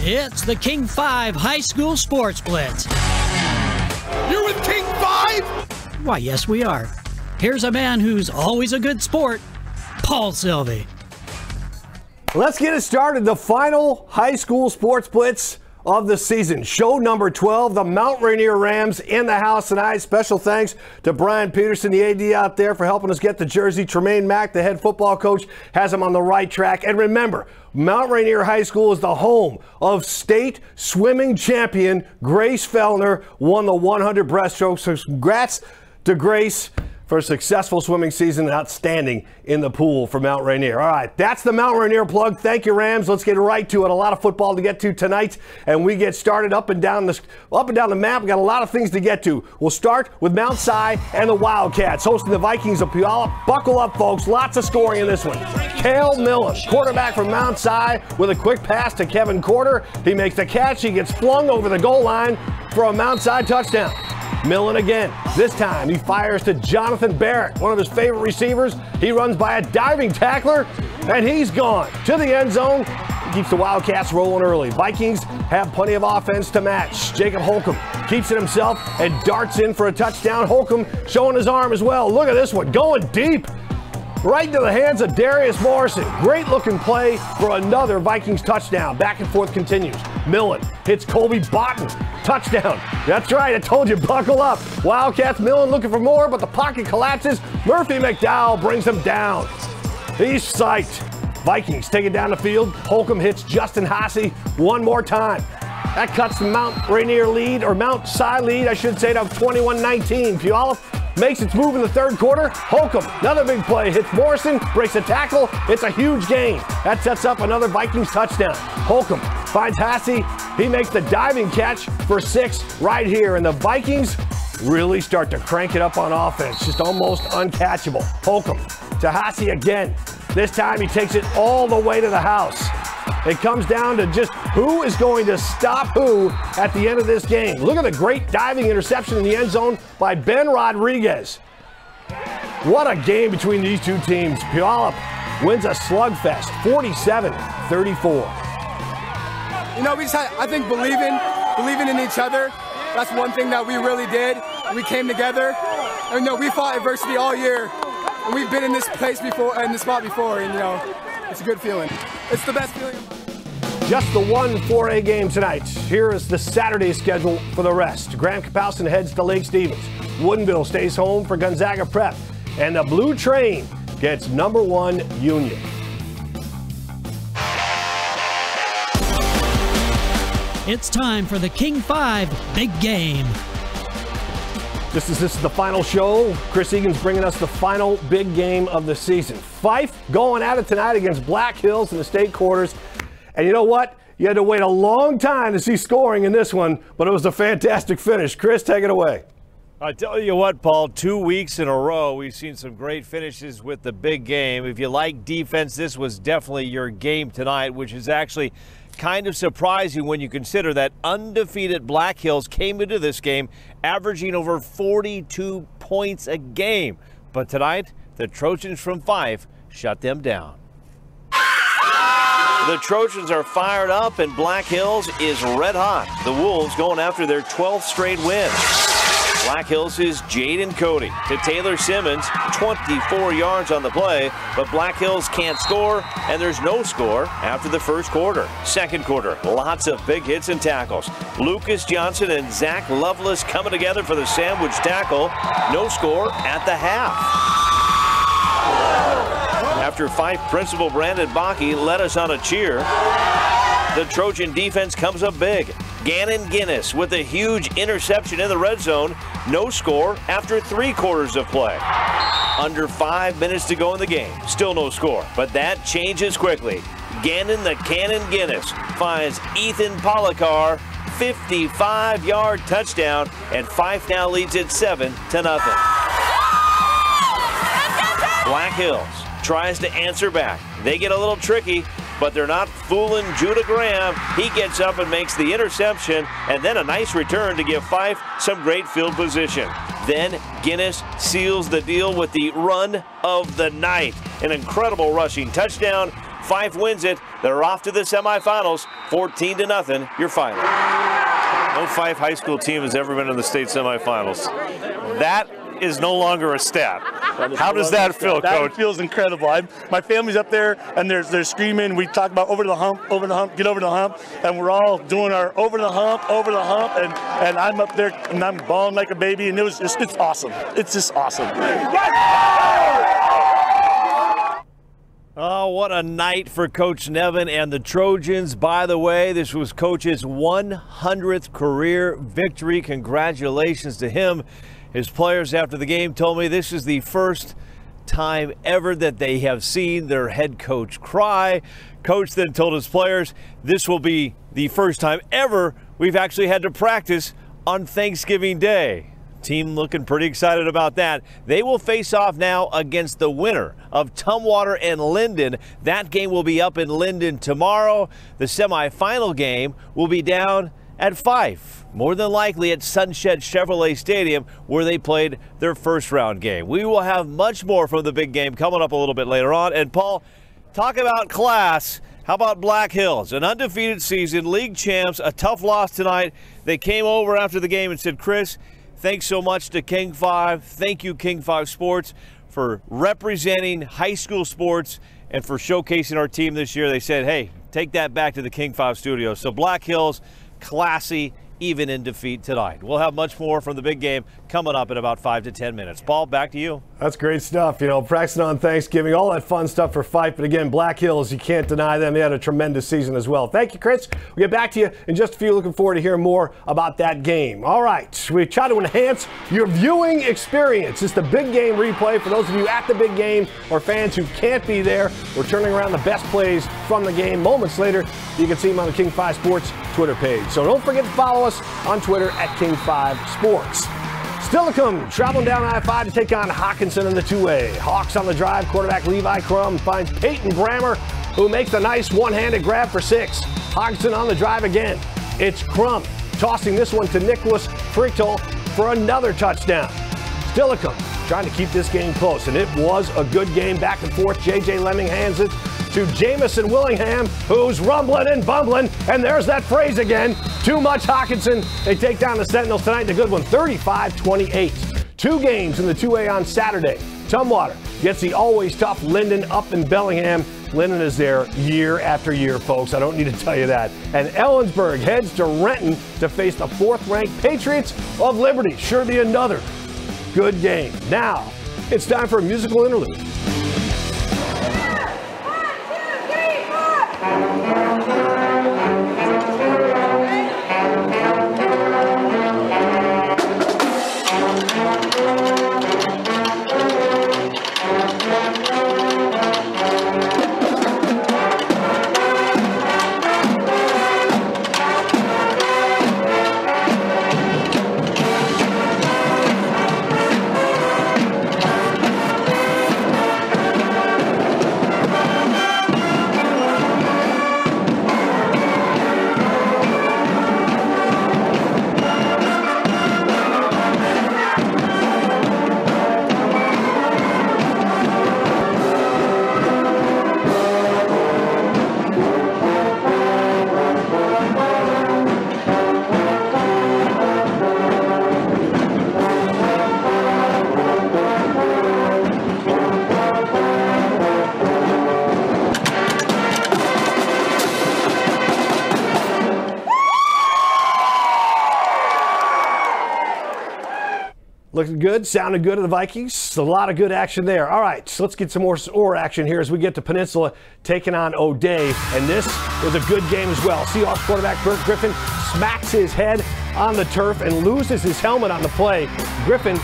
It's the King 5 High School Sports Blitz. You're with King 5? Why, yes, we are. Here's a man who's always a good sport, Paul Sylvie. Let's get it started. The final High School Sports Blitz of the season. Show number 12, the Mount Rainier Rams in the house tonight. Special thanks to Brian Peterson, the AD out there, for helping us get the jersey. Tremaine Mack, the head football coach, has them on the right track. And remember, Mount Rainier High School is the home of state swimming champion Grace Fellner, won the 100 breaststroke. So congrats to Grace for a successful swimming season and outstanding in the pool for Mount Rainier. All right, that's the Mount Rainier plug. Thank you, Rams. Let's get right to it. A lot of football to get to tonight, and we get started up and down the map. We got a lot of things to get to. We'll start with Mount Si and the Wildcats hosting the Vikings of Puyallup. Buckle up, folks. Lots of scoring in this one. Cale Millen, quarterback from Mount Si, with a quick pass to Kevin Corder. He makes the catch. He gets flung over the goal line for a Mount Si touchdown. Millen again. This time he fires to Jonathan Barrett, one of his favorite receivers. He runs by a diving tackler, and he's gone to the end zone. He keeps the Wildcats rolling early. Vikings have plenty of offense to match. Jacob Holcomb keeps it himself and darts in for a touchdown. Holcomb showing his arm as well. Look at this one, going deep. Right into the hands of Darius Morrison. Great looking play for another Vikings touchdown. Back and forth continues. Millen hits Colby Botten. Touchdown. That's right, I told you, buckle up. Wildcats, Millen looking for more, but the pocket collapses. Murphy McDowell brings him down. He's psyched. Vikings take it down the field. Holcomb hits Justin Hasse one more time. That cuts the Mount Rainier lead, or Mount Si lead, I should say, to 21-19. Puyallup makes its move in the third quarter. Holcomb, another big play, hits Morrison, breaks a tackle. It's a huge gain. That sets up another Vikings touchdown. Holcomb finds Hasse. He makes the diving catch for 6 right here. And the Vikings really start to crank it up on offense. Just almost uncatchable. Holcomb to Hasse again. This time he takes it all the way to the house. It comes down to just who is going to stop who at the end of this game. Look at the great diving interception in the end zone by Ben Rodriguez. What a game between these two teams. Puyallup wins a slugfest, 47-34. You know, we just had, I think, believing in each other. That's one thing that we really did. We came together. And, you know, we fought adversity all year. And we've been in this place before, in this spot before, and, you know, it's a good feeling. It's the best feeling. Just the one 4A game tonight. Here is the Saturday schedule for the rest. Graham Kapowson heads to Lake Stevens. Woodinville stays home for Gonzaga Prep. And the Blue Train gets #1 Union. It's time for the King 5 Big Game. This is the final show. Chris Egan's bringing us the final big game of the season. Fife going at it tonight against Black Hills in the state quarters. And you know what? You had to wait a long time to see scoring in this one, but it was a fantastic finish. Chris, take it away. I tell you what, Paul, 2 weeks in a row, we've seen some great finishes with the big game. If you like defense, this was definitely your game tonight, which is actually kind of surprising when you consider that undefeated Black Hills came into this game averaging over 42 points a game. But tonight, the Trojans from Fife shut them down. The Trojans are fired up, and Black Hills is red hot. The Wolves going after their 12th straight win. Black Hills is Jaden Cody to Taylor Simmons, 24 yards on the play, but Black Hills can't score, and there's no score after the first quarter. Second quarter, lots of big hits and tackles. Lucas Johnson and Zach Lovelace coming together for the sandwich tackle. No score at the half. After Fife principal Brandon Bakke led us on a cheer, the Trojan defense comes up big. Gannon Guinness with a huge interception in the red zone. No score after 3 quarters of play. Under 5 minutes to go in the game. Still no score, but that changes quickly. Gannon the Cannon Guinness finds Ethan Polakar, 55-yard touchdown, and Fife now leads it 7-0. Black Hills tries to answer back. They get a little tricky, but they're not fooling Judah Graham. He gets up and makes the interception, and then a nice return to give Fife some great field position. Then Guinness seals the deal with the run of the night. An incredible rushing touchdown. Fife wins it. They're off to the semifinals, 14-0, your final. No Fife high school team has ever been in the state semifinals. That is no longer a stat. How does that feel, Coach? That feels incredible. My family's up there, and they're screaming. We talk about over the hump, get over the hump, and we're all doing our over the hump, and I'm up there, and I'm bawling like a baby, and it's awesome. It's just awesome. Oh, what a night for Coach Nevin and the Trojans. By the way, this was Coach's 100th career victory. Congratulations to him. His players after the game told me this is the first time ever that they have seen their head coach cry. Coach then told his players this will be the first time ever we've actually had to practice on Thanksgiving Day. Team looking pretty excited about that. They will face off now against the winner of Tumwater and Linden. That game will be up in Linden tomorrow. The semifinal game will be down at Fife, more than likely at Sunset Chevrolet Stadium, where they played their first round game. We will have much more from the big game coming up a little bit later on. And Paul, talk about class. How about Black Hills? An undefeated season, league champs, a tough loss tonight. They came over after the game and said, Chris, thanks so much to King 5. Thank you, King 5 Sports, for representing high school sports and for showcasing our team this year. They said, hey, take that back to the King 5 studio. So Black Hills, classy, even in defeat tonight. We'll have much more from the big game coming up in about 5 to 10 minutes. Paul, back to you. That's great stuff. You know, practicing on Thanksgiving, all that fun stuff for Fife. But again, Black Hills, you can't deny them. They had a tremendous season as well. Thank you, Chris. We'll get back to you in just a few. Looking forward to hearing more about that game. All right, we try to enhance your viewing experience. It's the big game replay for those of you at the big game or fans who can't be there. We're turning around the best plays from the game moments later. You can see them on the King 5 Sports Twitter page. So don't forget to follow us on Twitter at King 5 Sports. STEILACOOM traveling down I-5 to take on Hockinson in the 2A. Hawks on the drive. Quarterback Levi Crum finds Peyton Brammer, who makes a nice one-handed grab for 6. Hockinson on the drive again. It's Crum tossing this one to Nicholas Frichtel for another touchdown. STEILACOOM trying to keep this game close, and it was a good game back and forth. J.J. Lemming hands it to Jamison Willingham, who's rumbling and bumbling, and there's that phrase again. Too much Hockinson. They take down the Sentinels tonight in a good one, 35-28. 2 games in the 2A on Saturday. Tumwater gets the always tough Linden up in Bellingham. Linden is there year after year, folks. I don't need to tell you that. And Ellensburg heads to Renton to face the 4th-ranked Patriots of Liberty. Sure be another good game. Now, it's time for a musical interlude. Looking good, sounding good to the Vikings. A lot of good action there. All right, so let's get some more action here as we get to Peninsula taking on O'Dea. And this was a good game as well. Seahawks quarterback Burt Griffin smacks his head on the turf and loses his helmet on the play. Griffin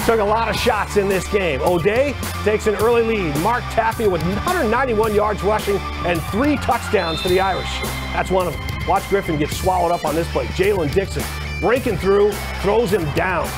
took a lot of shots in this game. O'Dea takes an early lead. Mark Tapia with 191 yards rushing and 3 touchdowns for the Irish. That's one of them. Watch Griffin get swallowed up on this play. Jalen Dixon breaking through, throws him down.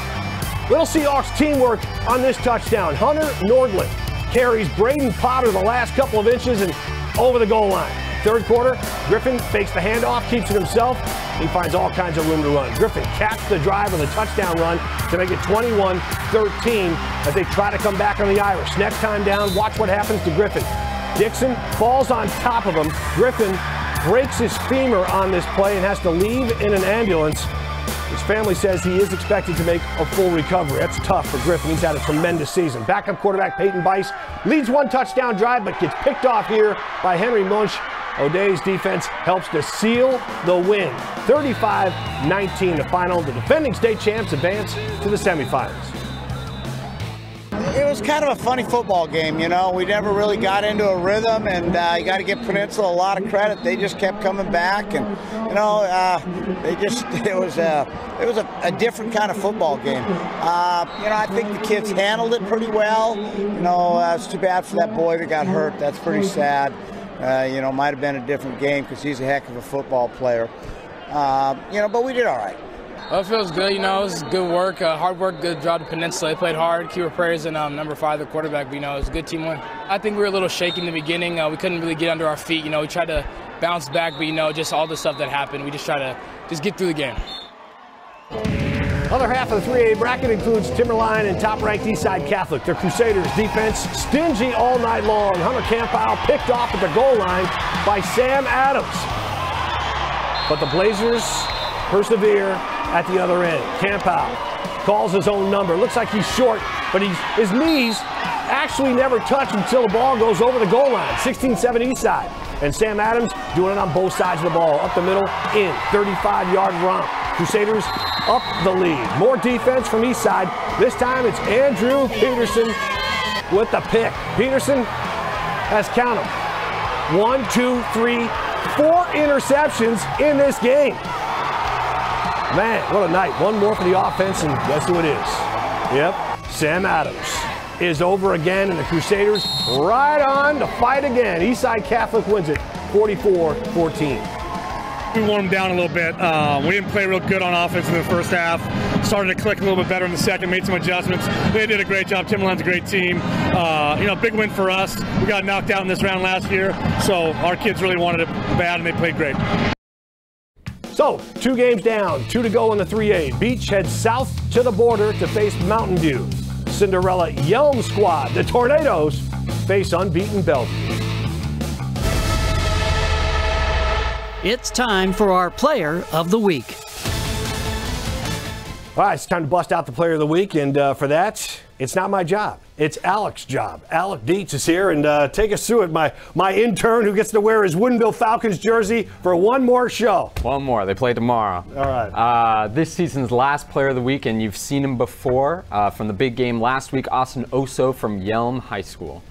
Little Seahawks teamwork on this touchdown. Hunter Nordland carries Braden Potter the last couple of inches and over the goal line. Third quarter, Griffin fakes the handoff, keeps it himself. He finds all kinds of room to run. Griffin caps the drive with a touchdown run to make it 21-13 as they try to come back on the Irish. Next time down, watch what happens to Griffin. Dixon falls on top of him. Griffin breaks his femur on this play and has to leave in an ambulance. His family says he is expected to make a full recovery. That's tough for Griffin. He's had a tremendous season. Backup quarterback Peyton Bice leads one touchdown drive but gets picked off here by Henry Munch. O'Dea's defense helps to seal the win. 35-19 the final. The defending state champs advance to the semifinals. It was kind of a funny football game, you know. We never really got into a rhythm, and you got to give Peninsula a lot of credit. They just kept coming back, and you know, it was a different kind of football game. You know, I think the kids handled it pretty well. You know, it's too bad for that boy that got hurt. That's pretty sad. You know, might have been a different game because he's a heck of a football player. You know, but we did all right. Well, it feels good. You know, it was good work, hard work, good job to Peninsula. They played hard. Keyword prayers and number 5, the quarterback. But, you know, it was a good team win. I think we were a little shaky in the beginning. We couldn't really get under our feet. You know, we tried to bounce back, but, you know, just all the stuff that happened, we just tried to just get through the game. Other half of the 3A bracket includes Timberline and top-ranked Eastside Catholic. Their Crusaders defense stingy all night long. Hunter Campbell picked off at the goal line by Sam Adams. But the Blazers persevere at the other end. Campbell calls his own number. Looks like he's short, but his knees actually never touch until the ball goes over the goal line. 16-7 Eastside. And Sam Adams doing it on both sides of the ball. Up the middle, in. 35-yard romp. Crusaders up the lead. More defense from Eastside. This time it's Andrew Peterson with the pick. Peterson has counted 1, 2, 3, 4 interceptions in this game. Man, what a night. One more for the offense, and guess who it is? Yep, Sam Adams is over again, and the Crusaders right on to fight again. Eastside Catholic wins it 44-14. We wore them down a little bit. We didn't play real good on offense in the first half. Started to click a little bit better in the second, made some adjustments. They did a great job. Timberline's a great team. You know, big win for us. We got knocked out in this round last year, so our kids really wanted it bad, and they played great. So, 2 games down, 2 to go in the 3A. Beach heads south to the border to face Mountain View. Cinderella Yelm squad, the Tornadoes, face unbeaten Bellevue. It's time for our Player of the Week. All right, it's time to bust out the Player of the Week, and for that, it's not my job. It's Alec's job. Alec Dietz is here, and take us through it. My intern who gets to wear his Woodinville Falcons jersey for one more show. One more. They play tomorrow. All right. This season's last Player of the Week, and you've seen him before from the big game last week, Austin Oso from Yelm High School.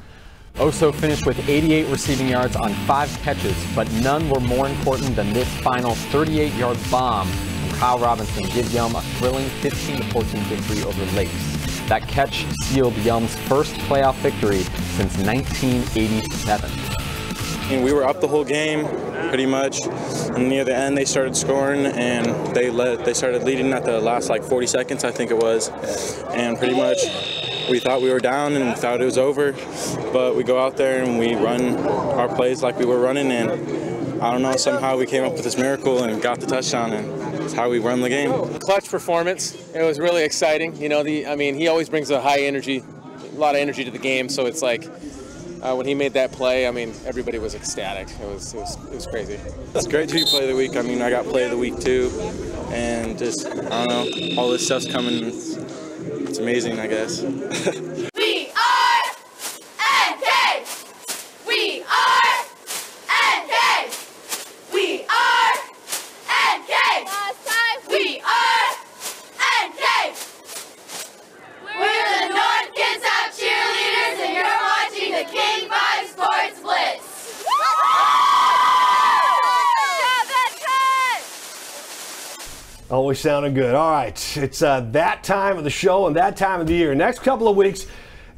Oso finished with 88 receiving yards on 5 catches, but none were more important than this final 38-yard bomb from Kyle Robinson to give Yelm a thrilling 15-14 victory over Lakes. That catch sealed Yelm's first playoff victory since 1987. And we were up the whole game, pretty much. And near the end, they started scoring, and they started leading at the last 40 seconds, I think it was. And pretty much, we thought we were down and we thought it was over, but we go out there and we run our plays like we were running, and I don't know, somehow we came up with this miracle and got the touchdown, and it's how we run the game. Clutch performance. It was really exciting. You know, I mean, he always brings a lot of energy to the game, so it's like when he made that play, I mean, everybody was ecstatic. It was crazy. It's great to be Play of the Week. I mean, I got Play of the Week too, and just, I don't know, all this stuff's coming. It's amazing, I guess. We are NK! We are NK! We are NK! Last time! We are NK! Always sounding good. All right, it's that time of the show and that time of the year. Next couple of weeks,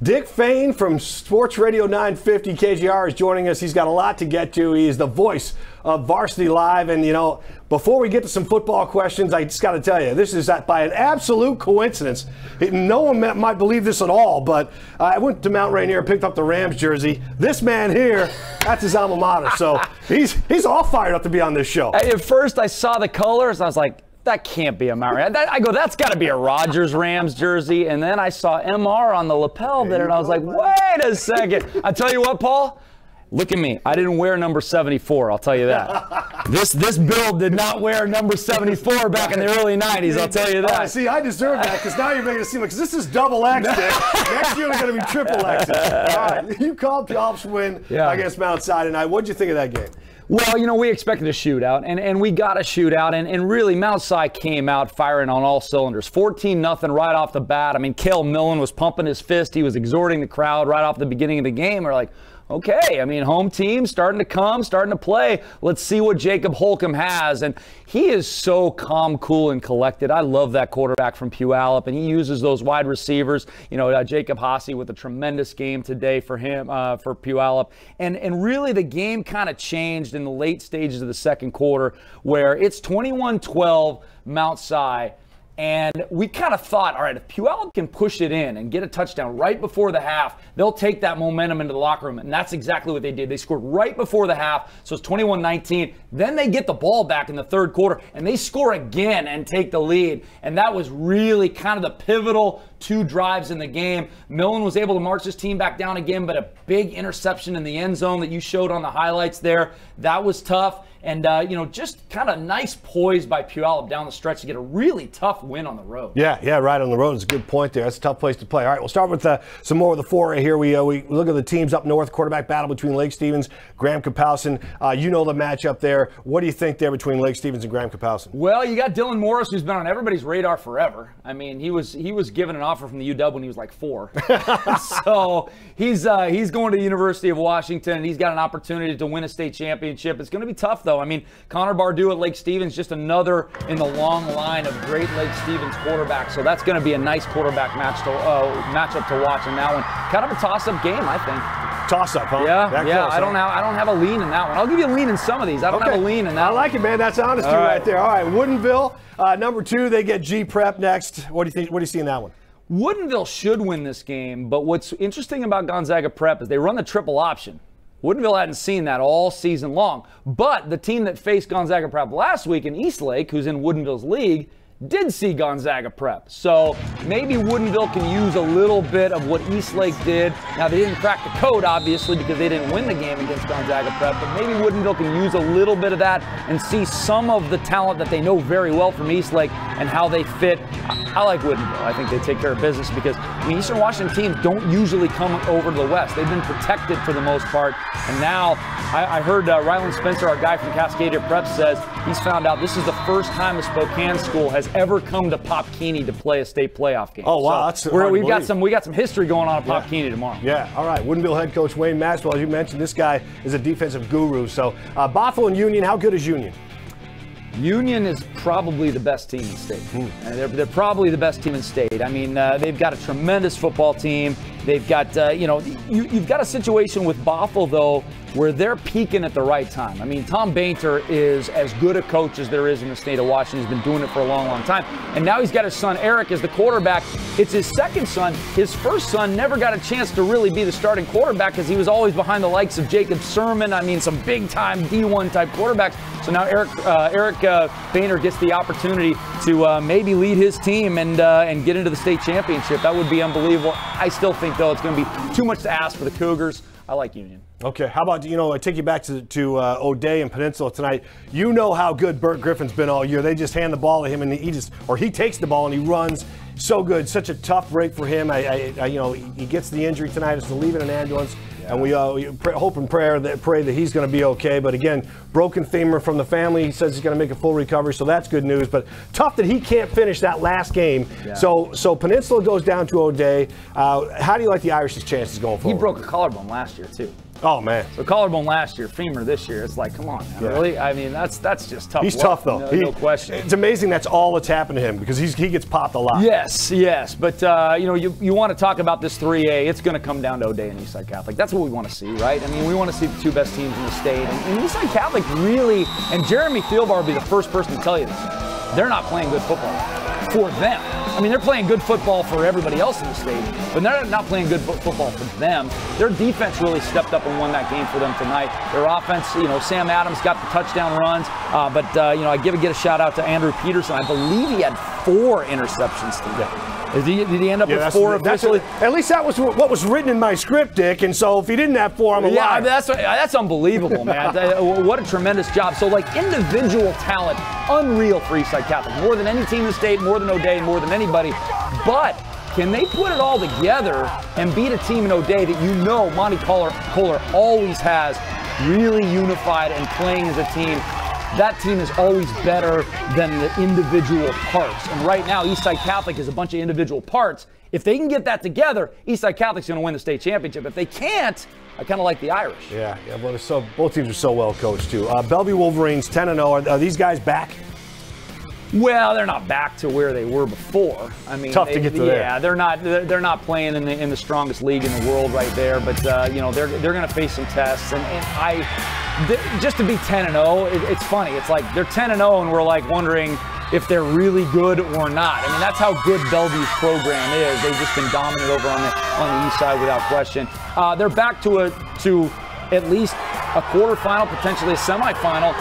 Dick Fain from Sports Radio 950 KGR is joining us. He's got a lot to get to. He is the voice of Varsity Live. And, you know, before we get to some football questions, I just got to tell you, this is by an absolute coincidence. No one might believe this at all, but I went to Mount Rainier and picked up the Rams jersey. This man here, that's his alma mater. So he's all fired up to be on this show. At first, I saw the colors, and I was like, that can't be a Mount Rainier. I go, that's got to be a Rodgers Rams jersey. And then I saw MR on the lapel there, and I was like, wait a second. I tell you what, Paul, look at me. I didn't wear number 74, I'll tell you that. This build did not wear number 74 back in the early 90s, I'll tell you that. See, I deserve that because now you're making it seem like, because this is double X, Dick. Next year it's going to be triple X. All right, you called Puyallup's win against Mount Si tonight. What did you think of that game? Well, you know, we expected a shootout, and we got a shootout, and really Mount Si came out firing on all cylinders. 14-0 right off the bat. I mean, Cale Millen was pumping his fist. He was exhorting the crowd right off the beginning of the game. We're like, okay, I mean, home team starting to come, starting to play. Let's see what Jacob Holcomb has. And he is so calm, cool, and collected. I love that quarterback from Puyallup, and he uses those wide receivers. You know, Jacob Haase with a tremendous game today for him, for Puyallup. And really the game kind of changed in the late stages of the second quarter where it's 21-12 Mount Si. And we kind of thought, all right, if Puyallup can push it in and get a touchdown right before the half, they'll take that momentum into the locker room. And that's exactly what they did. They scored right before the half, so it's 21-19. Then they get the ball back in the third quarter, and they score again and take the lead. And that was really kind of the pivotal 2 drives in the game. Millen was able to march his team back down again, but a big interception in the end zone that you showed on the highlights there, that was tough. And, you know, just kind of nice poise by Puyallup down the stretch to get a really tough win on the road. Yeah, right on the road is a good point there. That's a tough place to play. All right, we'll start with some more of the foray here. We look at the teams up north, quarterback battle between Lake Stevens, Graham Kapowson. You know the matchup there. What do you think there between Lake Stevens and Graham Kapowson? Well, you got Dylan Morris, who's been on everybody's radar forever. I mean, he was given an offer from the UW when he was like 4. So he's going to the University of Washington, and he's got an opportunity to win a state championship. It's going to be tough, though. I mean, Connor Bardew at Lake Stevens, just another in the long line of great Lake Stevens quarterbacks. So that's going to be a nice quarterback matchup to watch in that one. Kind of a toss-up game, I think. Toss-up, huh? Yeah. I don't have a lean in that one. I'll give you a lean in some of these. I don't have a lean in that one. I like it, man. That's honesty right there. All right, Woodinville, number 2, they get G Prep next. What do you think? What do you see in that one? Woodinville should win this game, but what's interesting about Gonzaga Prep is they run the triple option. Woodinville hadn't seen that all season long. But the team that faced Gonzaga Prep last week in Eastlake, who's in Woodinville's league, did see Gonzaga Prep. So maybe Woodinville can use a little bit of what Eastlake did. Now, they didn't crack the code, obviously, because they didn't win the game against Gonzaga Prep, but maybe Woodinville can use a little bit of that and see some of the talent that they know very well from Eastlake and how they fit. I like Woodinville. I think they take care of business because, I mean, Eastern Washington teams don't usually come over to the West. They've been protected for the most part. And now, I heard Ryland Spencer, our guy from Cascadia Prep, says he's found out this is the first time a Spokane school has ever come to Pop Keeney to play a state playoff game. Oh, wow. So we got some history going on at Pop Keeney tomorrow. Yeah, all right. Woodinville head coach Wayne Maxwell, as you mentioned, this guy is a defensive guru. So Bothell and Union, how good is Union? Union is probably the best team in state. They're probably the best team in state. I mean, they've got a tremendous football team. They've got, you've got a situation with Bothell, though, where they're peaking at the right time. I mean, Tom Bainter is as good a coach as there is in the state of Washington. He's been doing it for a long, long time. And now he's got his son, Eric, as the quarterback. It's his second son. His first son never got a chance to really be the starting quarterback because he was always behind the likes of Jacob Sermon. I mean, some big-time D1 type quarterbacks. So now Eric Bainter gets the opportunity to maybe lead his team and get into the state championship. That would be unbelievable. I still think, though, it's going to be too much to ask for the Cougars. I like Union. Okay, how about, I take you back to O'Day and Peninsula tonight. You know how good Burt Griffin's been all year. They just hand the ball to him, and he takes the ball and he runs. So good, such a tough break for him. He gets the injury tonight. It's to leave in an ambulance, and we hope and pray that he's going to be okay. But again, broken femur from the family. He says he's going to make a full recovery, so that's good news. But tough that he can't finish that last game. Yeah. So Peninsula goes down to O'Day. How do you like the Irish's chances going forward? He broke a collarbone last year too. Oh, man. So collarbone last year, femur this year. It's like, come on, man, really? I mean, that's just tough. He's tough, though. No question. It's amazing that's all that's happened to him because he gets popped a lot. Yes. But, you want to talk about this 3A. It's going to come down to O'Day and Eastside Catholic. That's what we want to see, right? I mean, we want to see the two best teams in the state. And Eastside Catholic really, and Jeremy Thielbar will be the first person to tell you this, they're not playing good football for them. I mean, they're playing good football for everybody else in the state, but they're not playing good football for them. Their defense really stepped up and won that game for them tonight. Their offense, Sam Adams got the touchdown runs, but I get a shout out to Andrew Peterson. I believe he had 4 interceptions today. Did he end up with 4 officially? At least that was what was written in my script, Dick. And so if he didn't have 4, I'm a liar. That's unbelievable, man. What a tremendous job. So, individual talent, unreal for Eastside Catholic. More than any team in the state, more than O'Day, more than anybody. But can they put it all together and beat a team in O'Day that Monty Kohler always has really unified and playing as a team? That team is always better than the individual parts. And right now, Eastside Catholic is a bunch of individual parts. If they can get that together, Eastside Catholic's going to win the state championship. If they can't, I kind of like the Irish. Yeah, well, both teams are so well coached, too. Bellevue Wolverines, 10-0. Are these guys back? Well, they're not back to where they were before. I mean, tough to get to there. Yeah, they're not playing in the strongest league in the world right there. But they're going to face some tests, and just to be 10-0, it's funny. It's like they're 10-0, and we're like wondering if they're really good or not. I mean, that's how good Bellevue's program is. They've just been dominant over on the east side without question. They're back to at least a quarterfinal, potentially a semifinal.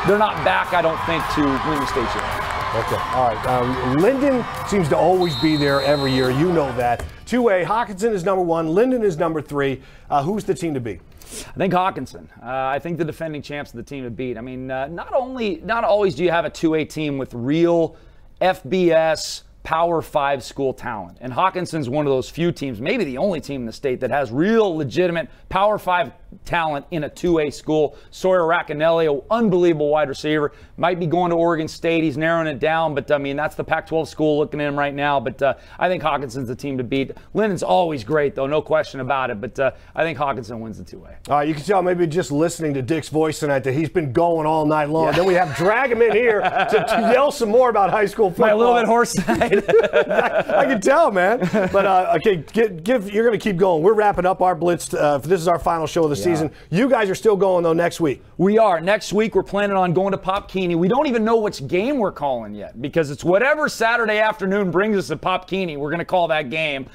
They're not back, I don't think, to win the state championship. Okay, all right. Linden seems to always be there every year. You know that. 2A, Hockinson is number 1. Linden is number 3. Who's the team to beat? I think Hockinson. I think the defending champs are the team to beat. I mean, not always do you have a 2A team with real FBS Power 5 school talent. And Hawkinson's one of those few teams, maybe the only team in the state that has real legitimate Power 5 talent in a 2A school. Sawyer Racanelli, an unbelievable wide receiver, might be going to Oregon State. He's narrowing it down, but I mean, that's the Pac-12 school looking at him right now. But I think Hawkinson's the team to beat. Linden's always great, though, no question about it. But I think Hawkinson wins the 2A. All right, you can tell maybe just listening to Dick's voice tonight that he's been going all night long. Yeah. Then we have drag him in here to yell some more about high school football. A little bit hoarse-eyed. I can tell, man. But okay, you're going to keep going. We're wrapping up our Blitz. This is our final show of the season. You guys are still going, though, next week. We are. Next week, we're planning on going to Pop Keeney. We don't even know which game we're calling yet because it's whatever Saturday afternoon brings us to Pop Keeney. We're going to call that game.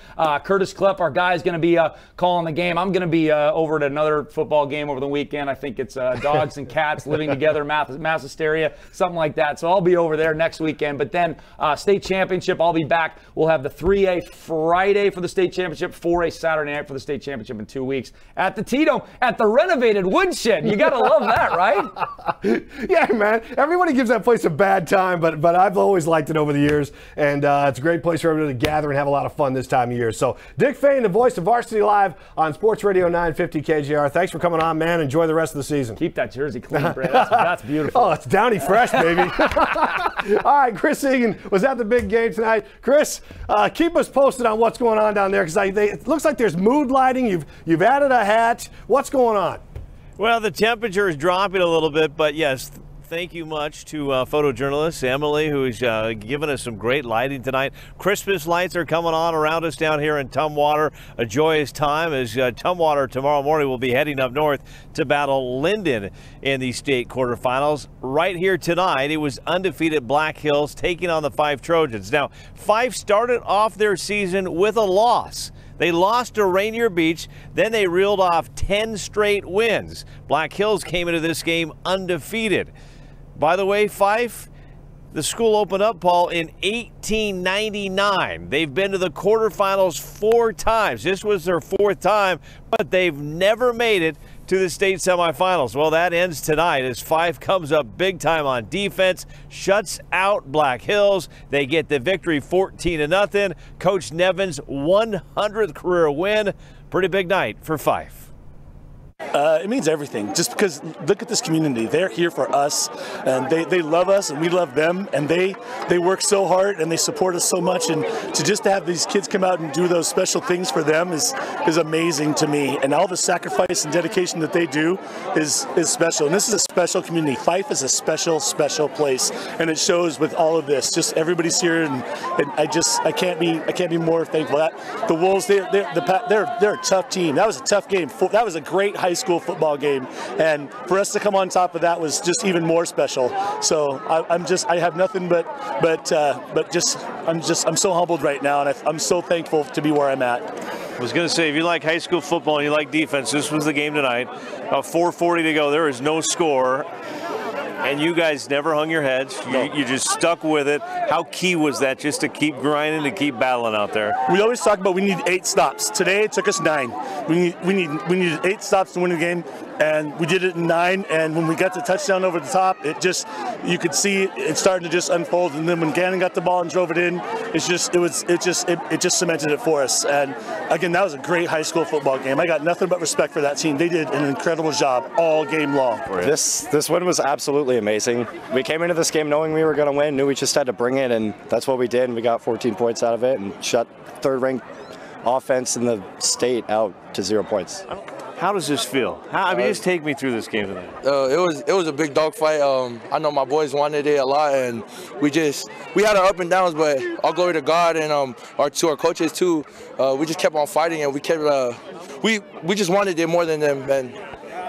Curtis Klepp, our guy, is going to be calling the game. I'm going to be over at another football game over the weekend. I think it's dogs and cats living together, mass hysteria, something like that. So I'll be over there next weekend. But then state championship, I'll be back. We'll have the 3A Friday for the state championship, 4A Saturday night for the state championship in 2 weeks at the T-Dome at the renovated woodshed. You got to love that, right? Yeah, man. Everybody gives that place a bad time, but I've always liked it over the years, and it's a great place for everybody to gather and have a lot of fun this time of year. So, Dick Fain, the voice of Varsity Live on Sports Radio 950 KJR. Thanks for coming on, man. Enjoy the rest of the season. Keep that jersey clean, Brad. That's beautiful. Oh, it's Downy fresh, baby. All right, Chris Egan was at the big game tonight. Chris, keep us posted on what's going on down there because it looks like there's mood lighting. You've added a hat. What's going on? Well, the temperature is dropping a little bit, but yes, thank you much to photojournalist Emily, who's given us some great lighting tonight. Christmas lights are coming on around us down here in Tumwater. A joyous time as Tumwater tomorrow morning will be heading up north to battle Linden in the state quarterfinals. Right here tonight, it was undefeated Black Hills taking on the 5 Trojans. Now, 5 started off their season with a loss. They lost to Rainier Beach, then they reeled off 10 straight wins. Black Hills came into this game undefeated. By the way, Fife, the school opened up, Paul, in 1899. They've been to the quarterfinals 4 times. This was their 4th time, but they've never made it to the state semifinals. Well, that ends tonight as Fife comes up big time on defense, shuts out Black Hills. They get the victory 14-0. Coach Nevin's 100th career win. Pretty big night for Fife. It means everything. Just because, look at this community. They're here for us, and they love us, and we love them, and they work so hard, and they support us so much. And to just have these kids come out and do those special things for them is amazing to me. And all the sacrifice and dedication that they do is special. And this is a special community. Fife is a special place, and it shows with all of this. Just everybody's here, and I can't be more thankful. The Wolves, they're a tough team. That was a tough game. That was a great high school football game, and for us to come on top of that was just even more special. So I have nothing I'm so humbled right now, and I'm so thankful to be where I'm at. I was going to say, if you like high school football and you like defense, this was the game tonight. 4:40 to go. There is no score. And you guys never hung your heads. You just stuck with it. How key was that, just to keep grinding, to keep battling out there? We always talk about we need 8 stops. Today it took us 9. We needed 8 stops to win the game, and we did it in 9. And when we got the touchdown over the top, you could see it starting to just unfold. And then when Gannon got the ball and drove it in, it just cemented it for us. And again, that was a great high school football game. I got nothing but respect for that team. They did an incredible job all game long. This win was absolutely amazing. We came into this game knowing we were going to win, knew we just had to bring it, and that's what we did, and we got 14 points out of it and shut third-ranked offense in the state out to 0 points. How does this feel? Just take me through this game tonight. It was a big dogfight. I know my boys wanted it a lot, and we had our up and downs, but all glory to God and to our coaches too. We just kept on fighting, and we just wanted it more than them, and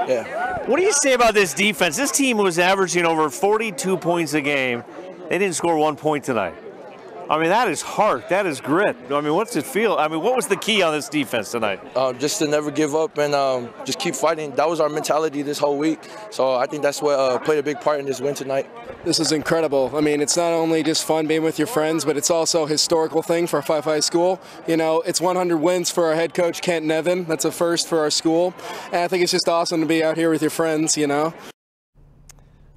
yeah. What do you say about this defense? This team was averaging over 42 points a game. They didn't score 1 point tonight. I mean, that is heart. That is grit. I mean, what's it feel? I mean, what was the key on this defense tonight? Just to never give up and just keep fighting. That was our mentality this whole week. So I think that's what played a big part in this win tonight. This is incredible. I mean, it's not only just fun being with your friends, but it's also a historical thing for Fife High School. You know, it's 100 wins for our head coach, Kent Nevin. That's a first for our school. And I think it's just awesome to be out here with your friends, you know.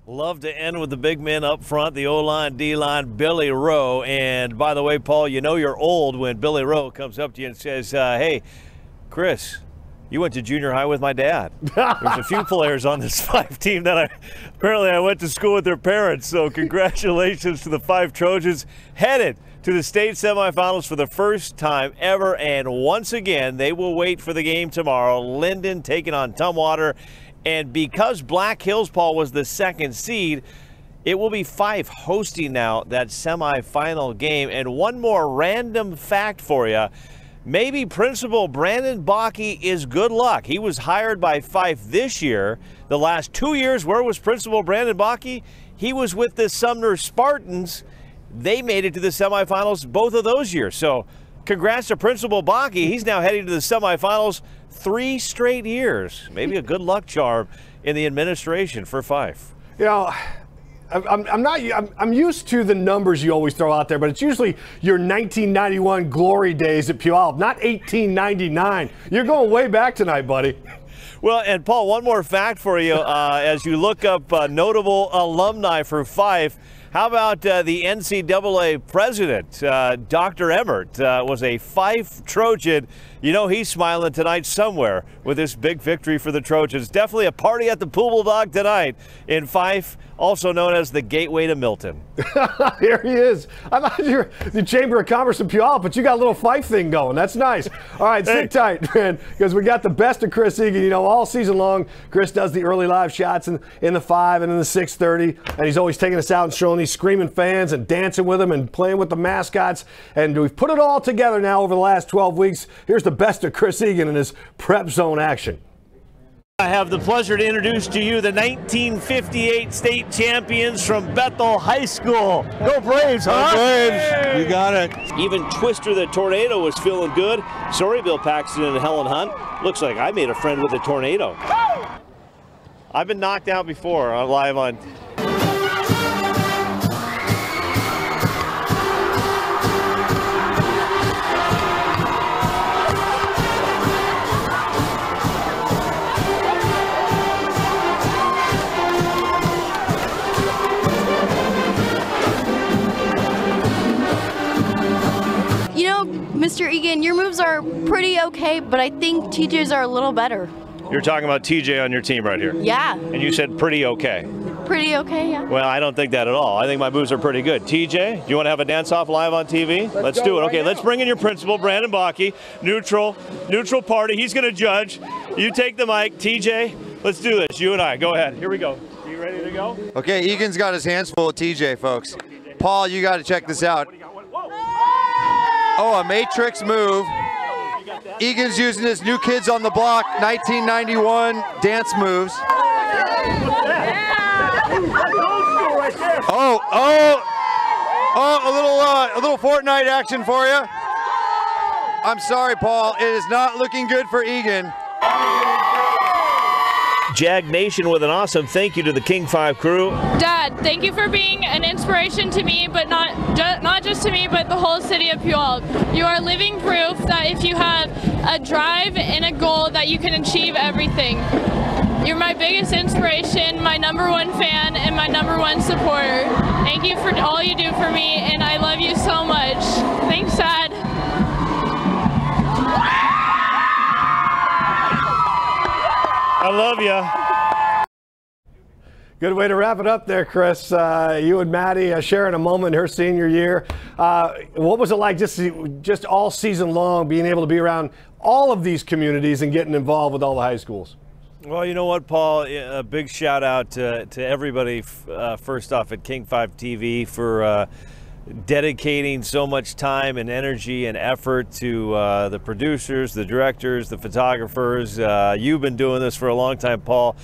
Love to end with the big men up front, the O-line, D-line, Billy Rowe. And by the way, Paul, you know you're old when Billy Rowe comes up to you and says, hey, Chris, you went to junior high with my dad. There's a few players on this Fife team that apparently I went to school with their parents. So congratulations to the Fife Trojans, headed to the state semifinals for the first time ever. And once again, they will wait for the game tomorrow. Linden taking on Tumwater. And because Black Hills, Paul, was the second seed, it will be Fife hosting now that semifinal game. And one more random fact for you. Maybe Principal Brandon Bakke is good luck. He was hired by Fife this year. The last 2 years, where was Principal Brandon Bakke? He was with the Sumner Spartans. They made it to the semifinals both of those years. So congrats to Principal Bakke. He's now heading to the semifinals 3 straight years. Maybe a good luck charm in the administration for Fife. You know, I'm used to the numbers you always throw out there, but it's usually your 1991 glory days at Puyallup, not 1899. You're going way back tonight, buddy. Well, and Paul, one more fact for you as you look up notable alumni for Fife. How about the NCAA president, Dr. Emmert, was a Fife Trojan. You know he's smiling tonight somewhere with this big victory for the Trojans. Definitely a party at the Pool Bulldog tonight in Fife, also known as the Gateway to Milton. Here he is. I thought you were the Chamber of Commerce in Puyallup, but you got a little Fife thing going. That's nice. All right, sit tight, man, because we got the best of Chris Egan. You know, all season long, Chris does the early live shots in the 5 and in the 6:30, and he's always taking us out and showing these screaming fans and dancing with them and playing with the mascots. And we've put it all together now over the last 12 weeks. Here's the best of Chris Egan in his prep zone action. I have the pleasure to introduce to you the 1958 state champions from Bethel High School. Go Braves, huh? Go Braves. You got it. Even Twister the Tornado was feeling good. Sorry, Bill Paxton and Helen Hunt. Looks like I made a friend with the tornado. I've been knocked out before live on. You know, Mr. Egan, your moves are pretty okay, but I think teachers are a little better. You're talking about TJ on your team right here. Yeah. And you said pretty okay. Pretty okay, yeah. Well, I don't think that at all. I think my moves are pretty good. TJ, do you want to have a dance-off live on TV? Let's do it. Okay, let's bring in your principal, Brandon Bakke. Neutral party. He's going to judge. You take the mic. TJ, let's do this. You and I. Go ahead. Here we go. Are you ready to go? Okay, Egan's got his hands full with TJ, folks. Paul, you got to check this out. Oh, a matrix move. Egan's using his New Kids on the Block 1991 dance moves. Oh, a little Fortnite action for you. I'm sorry, Paul. It is not looking good for Egan. Jag Nation with an awesome thank you to the King 5 crew. Dad, thank you for being an inspiration to me, but not just to me, but the whole city of Puyallup. You are living proof that if you have a drive and a goal that you can achieve everything. You're my biggest inspiration, my #1 fan, and my #1 supporter. Thank you for all you do for me, and I love you so much. Thanks, Dad. I love you. Good way to wrap it up there, Chris. You and Maddie sharing a moment in her senior year. What was it like just all season long being able to be around all of these communities and getting involved with all the high schools? Well, you know what, Paul? A big shout out to everybody, first off, at King 5 TV for dedicating so much time and energy and effort to the producers, the directors, the photographers. You've been doing this for a long time, Paul.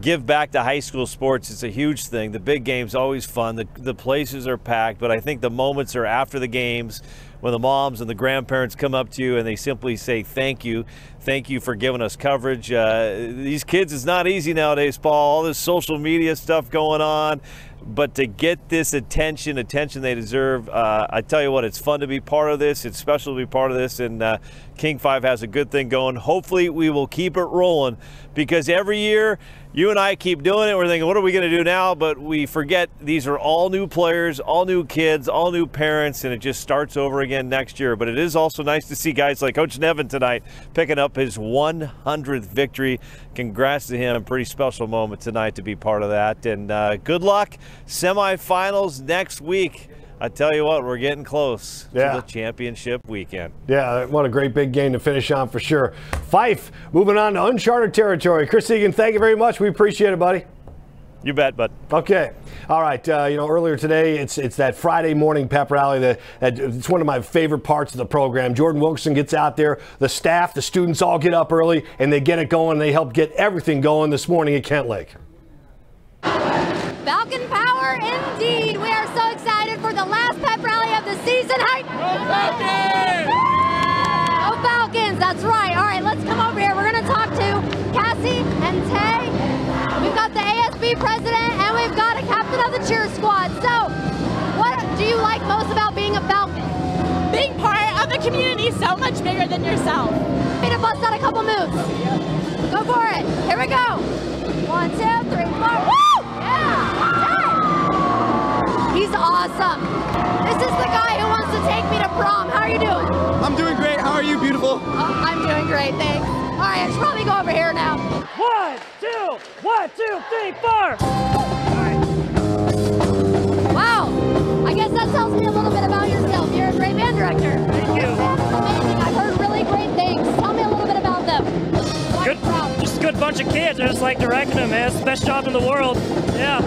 Give back to high school sports. It's a huge thing. The big game's always fun. The places are packed, but I think the moments are after the games when the moms and the grandparents come up to you and they simply say thank you. Thank you for giving us coverage. These kids, it's not easy nowadays, Paul. All this social media stuff going on. But to get this attention they deserve, I tell you what, it's fun to be part of this. It's special to be part of this, and King 5 has a good thing going. Hopefully we will keep it rolling, because every year you and I keep doing it. We're thinking, what are we going to do now? But we forget these are all new players, all new kids, all new parents, and it just starts over again next year. But it is also nice to see guys like Coach Nevin tonight picking up his 100th victory. Congrats to him. Pretty special moment tonight to be part of that. And good luck. Semifinals next week. I tell you what, we're getting close to the championship weekend. Yeah, what a great big game to finish on for sure. Fife, moving on to uncharted territory. Chris Egan, thank you very much. We appreciate it, buddy. You bet, bud. Okay. All right. Earlier today, it's that Friday morning pep rally that it's one of my favorite parts of the program. Jordan Wilkerson gets out there. The staff, the students all get up early, and they get it going. They help get everything going this morning at Kent Lake. Falcon power indeed. We are so excited for the last pep rally of the season. Go Falcons! Go Falcons, that's right. All right, let's come over here. We're going to talk to Cassie and Tay. We've got the ASB president, and we've got a captain of the cheer squad. So, what do you like most about being a Falcon? Being part of the community so much bigger than yourself. We're going to bust out a couple moves. Go for it. Here we go. 1, 2, 3, 4. Woo! He's awesome. This is the guy who wants to take me to prom. How are you doing? I'm doing great. How are you, beautiful? I'm doing great, thanks. All right, I should probably go over here now. 1, 2, 1, 2, 3, 4. Wow. I guess that tells me a little bit about yourself. You're a great band director. Thank you. Amazing. I've heard really great things. Tell me a little bit about them. Good, just a good bunch of kids. I just like directing them, man. It's the best job in the world. Yeah.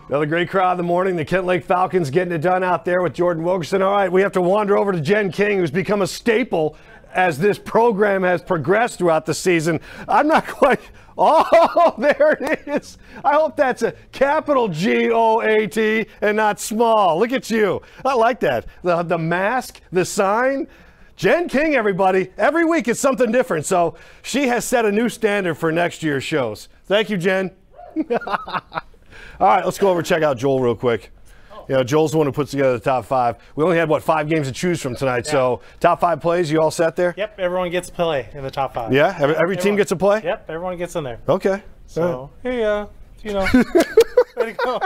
Another great crowd in the morning. The Kent Lake Falcons getting it done out there with Jordan Wilkerson. All right, we have to wander over to Jen King, who's become a staple as this program has progressed throughout the season. I'm not quite... Oh, there it is. I hope that's a capital G-O-A-T and not small. Look at you. I like that. The mask, the sign. Jen King, everybody. Every week it's something different. So she has set a new standard for next year's shows. Thank you, Jen. All right, let's go over and check out Joel real quick. Joel's the one who puts together the top 5. We only had, 5 games to choose from tonight. Yeah. So top 5 plays, you all set there? Yep, everyone gets to play in the top 5. Yeah, every team gets to play? Yep, everyone gets in there. Okay. So, hey, you know, way to go.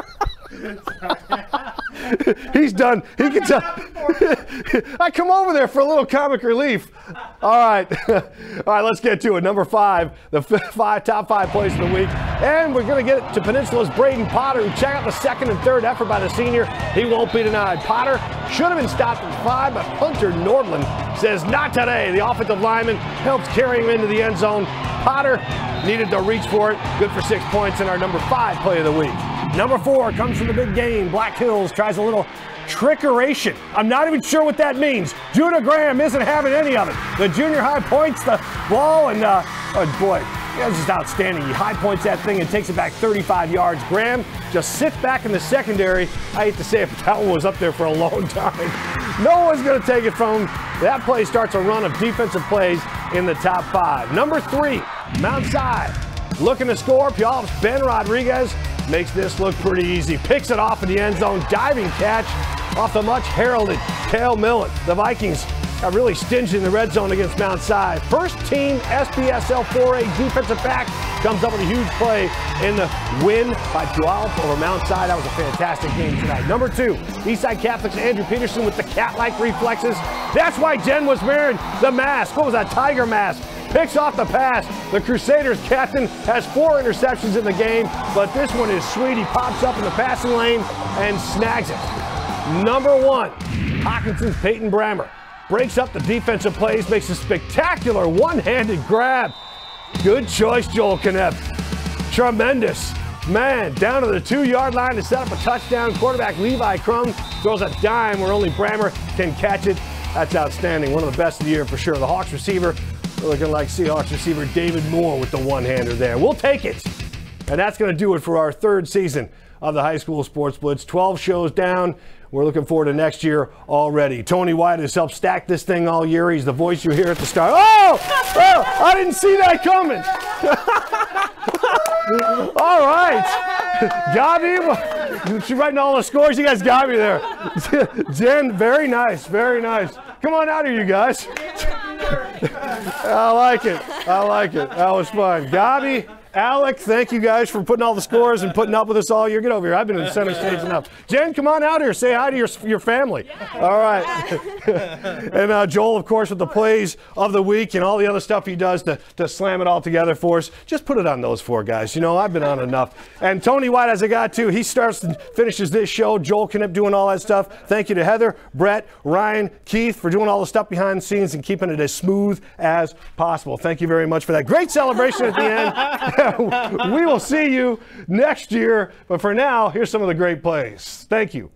He's done. He can tell. I come over there for a little comic relief. All right. All right, let's get to it. Number 5, the top 5 plays of the week. And we're going to get it to Peninsula's Braden Potter, who checked out the second and third effort by the senior. He won't be denied. Potter should have been stopped at 5, but Hunter Nordland says not today. The offensive lineman helps carry him into the end zone. Potter needed to reach for it. Good for 6 points in our number 5 play of the week. Number 4 comes from the big game. Black Hills tries a little trickeration. I'm not even sure what that means. Judah Graham isn't having any of it. The junior high points the ball, and oh boy, that's just outstanding. He high points that thing and takes it back 35 yards. Graham just sits back in the secondary. I hate to say it, but that one was up there for a long time. No one's going to take it from him. That play starts a run of defensive plays in the top 5. Number 3, Mount Si. Looking to score. Puyallup's Ben Rodriguez makes this look pretty easy. Picks it off in the end zone. Diving catch off the much heralded Cale Millen. The Vikings got really stingy in the red zone against Mount Si. First team SBSL 4A defensive back comes up with a huge play in the win by Puyallup over Mount Si. That was a fantastic game tonight. Number 2, Eastside Catholic's Andrew Peterson with the cat-like reflexes. That's why Jen was wearing the mask. What was that? Tiger mask. Picks off the pass. The Crusaders captain has 4 interceptions in the game, but this one is sweet. He pops up in the passing lane and snags it. Number 1, Hawkinson's Peyton Brammer breaks up the defensive plays, makes a spectacular one-handed grab. Good choice, Joel Knepp. Tremendous. Man, down to the 2-yard line to set up a touchdown. Quarterback Levi Crum throws a dime where only Brammer can catch it. That's outstanding. One of the best of the year for sure. The Hawks receiver looking like Seahawks receiver David Moore with the one-hander there. We'll take it. And that's going to do it for our 3rd season of the High School Sports Blitz. 12 shows down. We're looking forward to next year already. Tony White has helped stack this thing all year. He's the voice you hear at the start. Oh! I didn't see that coming. All right. Gabi, she's writing all the scores. You guys got me there. Jen, very nice, very nice. Come on out here, you guys. I like it. I like it. That was fun. Gabi, Alec, thank you guys for putting all the scores and putting up with us all year. Get over here. I've been in the center stage enough. Jen, come on out here. Say hi to your family. All right. And Joel, of course, with the plays of the week and all the other stuff he does to slam it all together for us. Just put it on those 4 guys. You know, I've been on enough. And Tony White, as I got to, he starts and finishes this show. Joel Knepp doing all that stuff. Thank you to Heather, Brett, Ryan, Keith for doing all the stuff behind the scenes and keeping it as smooth as possible. Thank you very much for that. Great celebration at the end. We will see you next year. But for now, here's some of the great plays. Thank you.